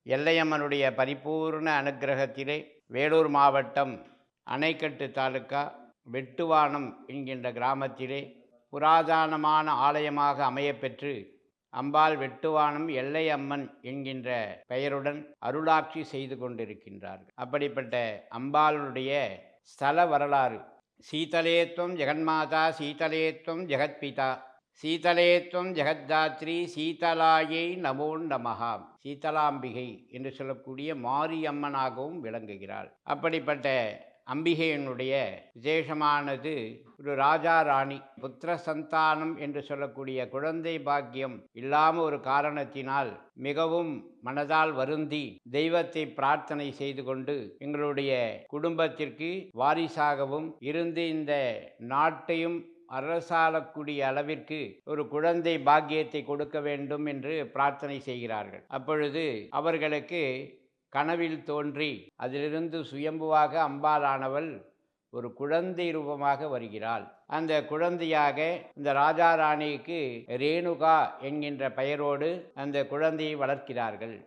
எல்லையம்மனுடைய பரிபூர்ண அனுக்கிரகத்திலே வேலூர் மாவட்டம் அணைக்கட்டு தாலுக்கா வெட்டுவானம் என்கின்ற கிராமத்திலே புராதனமான ஆலயமாக அமையப்பெற்று அம்பாள் வெட்டுவானம் எல்லையம்மன் என்கின்ற பெயருடன் அருளாட்சி செய்து கொண்டிருக்கின்றார்கள். அப்படிப்பட்ட அம்பாளுடைய ஸ்தல வரலாறு: சீதலேத்வம் ஜெகன்மாதா, சீதலேத்வம் ஜெகத்பிதா, சீதலேத்வம் ஜெகத்தாத்ரி, சீதலாயை நமோ நமஹா. சீதலாம்பிகை என்று சொல்லக்கூடிய மாரியம்மனாகவும் விளங்குகிறாள். அப்படிப்பட்ட அம்பிகையினுடைய விசேஷமானது ஒரு ராஜா ராணி புத்திர சந்தானம் என்று சொல்லக்கூடிய குழந்தை பாக்கியம் இல்லாமல் ஒரு காரணத்தினால் மிகவும் மனதால் வருந்தி தெய்வத்தை பிரார்த்தனை செய்து கொண்டு, எங்களுடைய குடும்பத்திற்கு வாரிசாகவும் இருந்து இந்த நாட்டையும் அரசாளக்கூடிய அளவிற்கு ஒரு குழந்தை பாக்கியத்தை கொடுக்க வேண்டும் என்று பிரார்த்தனை செய்கிறார்கள். அப்பொழுது அவர்களுக்கு கனவில் தோன்றி அதிலிருந்து சுயம்புவாக அம்பாளானவள் ஒரு குழந்தை ரூபமாக வருகிறாள். அந்த குழந்தையாக இந்த ராஜா ராணிக்கு ரேணுகா என்கின்ற பெயரோடு அந்த குழந்தையை வளர்க்கிறார்கள்.